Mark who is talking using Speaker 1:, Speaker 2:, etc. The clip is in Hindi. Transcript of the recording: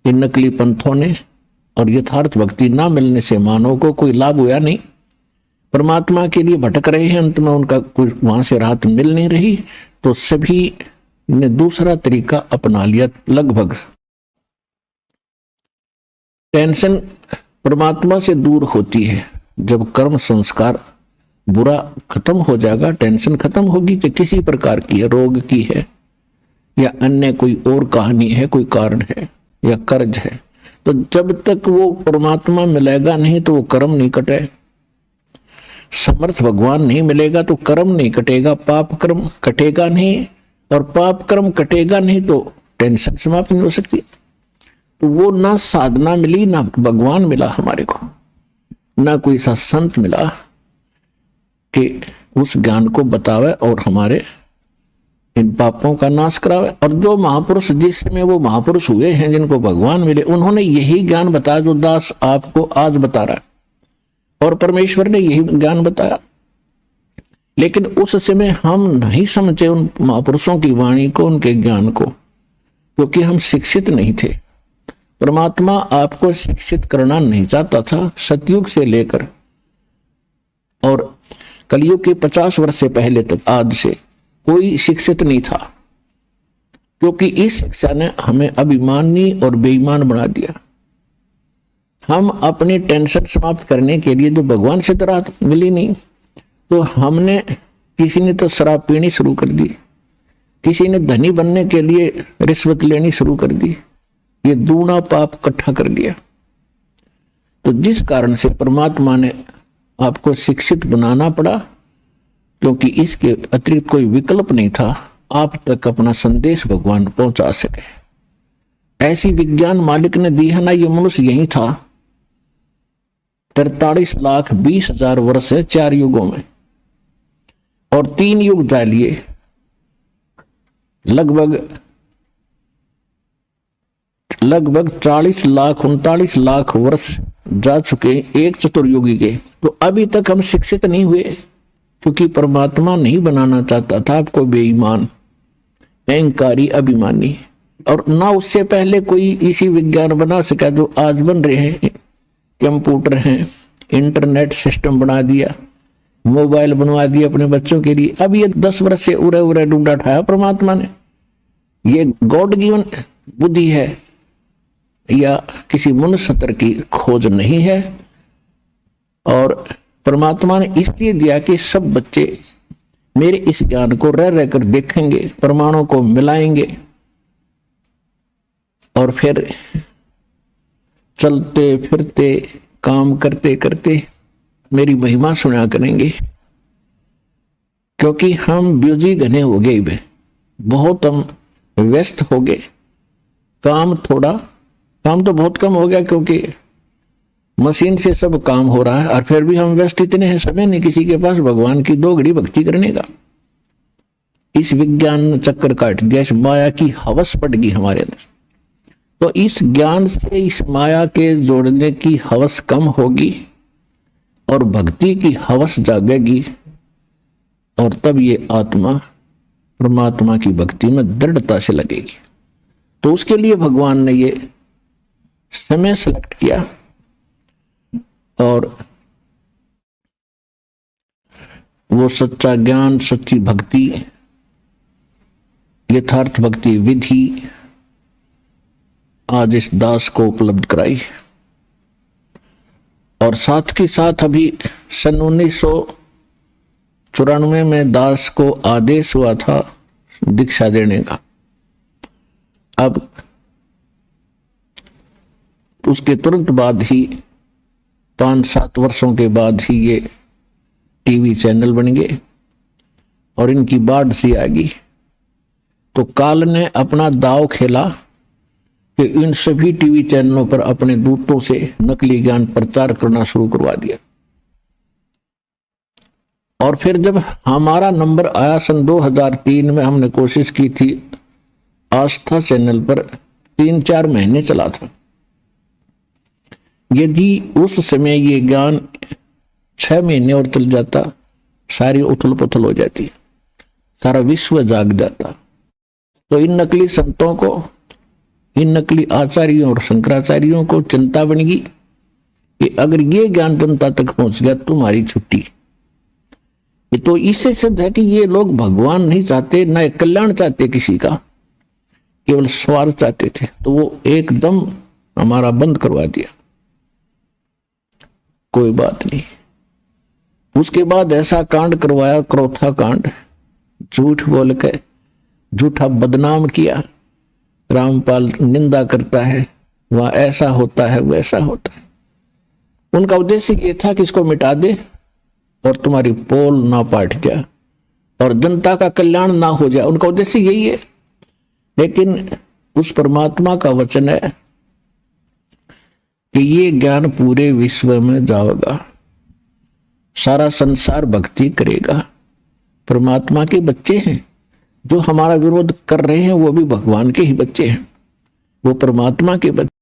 Speaker 1: इन नकली पंथों ने और यथार्थ भक्ति ना मिलने से मानव को कोई लाभ हुआ नहीं। परमात्मा के लिए भटक रहे हैं, अंत में उनका कोई वहां से राहत मिल नहीं रही, तो सभी ने दूसरा तरीका अपना लिया। लगभग टेंशन परमात्मा से दूर होती है जब कर्म संस्कार बुरा खत्म हो जाएगा, टेंशन खत्म होगी, चाहे किसी प्रकार की है, रोग की है या अन्य कोई और कहानी है, कोई कारण है या कर्ज है, तो जब तक वो परमात्मा मिलेगा नहीं तो वो कर्म नहीं कटे। समर्थ भगवान नहीं मिलेगा तो कर्म नहीं कटेगा, पाप कर्म कटेगा नहीं, और पाप कर्म कटेगा नहीं तो टेंशन समाप्त नहीं हो सकती। तो वो ना साधना मिली, ना भगवान मिला हमारे को, ना कोई सा संत मिला कि उस ज्ञान को बतावे और हमारे इन पापों का नाश करावे। और जो महापुरुष जिसमें वो महापुरुष हुए हैं जिनको भगवान मिले, उन्होंने यही ज्ञान बताया जो दास आपको आज बता रहा है, और परमेश्वर ने यही ज्ञान बताया। लेकिन उस समय हम नहीं समझे उन महापुरुषों की वाणी को, उनके ज्ञान को, क्योंकि हम शिक्षित नहीं थे। परमात्मा आपको शिक्षित करना नहीं चाहता था। सतयुग से लेकर और कलयुग के 50 वर्ष से पहले तक आज से कोई शिक्षित नहीं था, क्योंकि इस शिक्षा ने हमें अभिमानी और बेईमान बना दिया। हम अपनी टेंशन समाप्त करने के लिए जो भगवान से तो राहत मिली नहीं, तो हमने किसी ने तो शराब पीनी शुरू कर दी, किसी ने धनी बनने के लिए रिश्वत लेनी शुरू कर दी, ये दूना पाप इकट्ठा कर दिया। तो जिस कारण से परमात्मा ने आपको शिक्षित बनाना पड़ा, क्योंकि इसके अतिरिक्त कोई विकल्प नहीं था आप तक अपना संदेश भगवान पहुंचा सके। ऐसी विज्ञान मालिक ने दी है ना, ये मनुष्य यही था 43,20,000 वर्ष है 4 युगों में, और 3 युग डालिए लगभग 40 लाख 39 लाख वर्ष जा चुके एक चतुर्युगी के। तो अभी तक हम शिक्षित नहीं हुए, क्योंकि परमात्मा नहीं बनाना चाहता था आपको बेईमान, अहंकारी, अभिमानी। और ना उससे पहले कोई इसी विज्ञान बना सका जो आज बन रहे हैं। कंप्यूटर हैं, इंटरनेट सिस्टम बना दिया, मोबाइल बनवा दिया अपने बच्चों के लिए। अब ये 10 वर्ष से उड़े उड़े ढूंढा उठाया परमात्मा ने। ये गॉड गिवन बुद्धि है या किसी मनुष्य की खोज नहीं है, और परमात्मा ने इसलिए दिया कि सब बच्चे मेरे इस ज्ञान को रह रहकर देखेंगे, प्रमाणों को मिलाएंगे, और फिर चलते फिरते काम करते करते मेरी महिमा सुना करेंगे। क्योंकि हम बिजी घने हो गए, बहुत हम व्यस्त हो गए, काम तो बहुत कम हो गया, क्योंकि मशीन से सब काम हो रहा है, और फिर भी हम व्यस्त इतने हैं, समय नहीं किसी के पास भगवान की 2 घड़ी भक्ति करने का। इस विज्ञान ने चक्कर काट दिया, इस माया की हवस पड़ गई हमारे अंदर। तो इस ज्ञान से इस माया के जोड़ने की हवस कम होगी और भक्ति की हवस जागेगी, और तब ये आत्मा परमात्मा की भक्ति में दृढ़ता से लगेगी। तो उसके लिए भगवान ने ये समय सेलेक्ट किया, और वो सच्चा ज्ञान, सच्ची भक्ति, यथार्थ भक्ति विधि आज इस दास को उपलब्ध कराई। और साथ के साथ अभी सन 1994 में दास को आदेश हुआ था दीक्षा देने का। अब उसके तुरंत बाद ही 5-7 वर्षों के बाद ही ये टीवी चैनल बन गए और इनकी बाढ़ सी आ गई। तो काल ने अपना दाव खेला कि इन सभी टीवी चैनलों पर अपने दूतों से नकली ज्ञान प्रचार करना शुरू करवा दिया। और फिर जब हमारा नंबर आया सन 2003 में, हमने कोशिश की थी, आस्था चैनल पर 3-4 महीने चला था। यदि उस समय ये ज्ञान 6 महीने और चल जाता, सारी उथल पुथल हो जाती, सारा विश्व जाग जाता। तो इन नकली संतों को इन नकली आचार्यों और शंकराचार्यों को चिंता बन गई कि अगर ये ज्ञान जनता तक पहुंच गया तुम्हारी छुट्टी। ये तो इससे सिद्ध है कि ये लोग भगवान नहीं चाहते, न कल्याण चाहते किसी का, केवल स्वार्थ चाहते थे। तो वो एकदम हमारा बंद करवा दिया। कोई बात नहीं। उसके बाद ऐसा कांड करवाया, क्रोथा कांड, झूठ बोल के झूठा बदनाम किया। रामपाल निंदा करता है, वहां ऐसा होता है वैसा होता है। उनका उद्देश्य ये था कि इसको मिटा दे और तुम्हारी पोल ना पाट जाए और जनता का कल्याण ना हो जाए। उनका उद्देश्य यही है। लेकिन उस परमात्मा का वचन है कि ये ज्ञान पूरे विश्व में जाएगा, सारा संसार भक्ति करेगा। परमात्मा के बच्चे हैं, जो हमारा विरोध कर रहे हैं वो भी भगवान के ही बच्चे हैं, वो परमात्मा के बच्चे।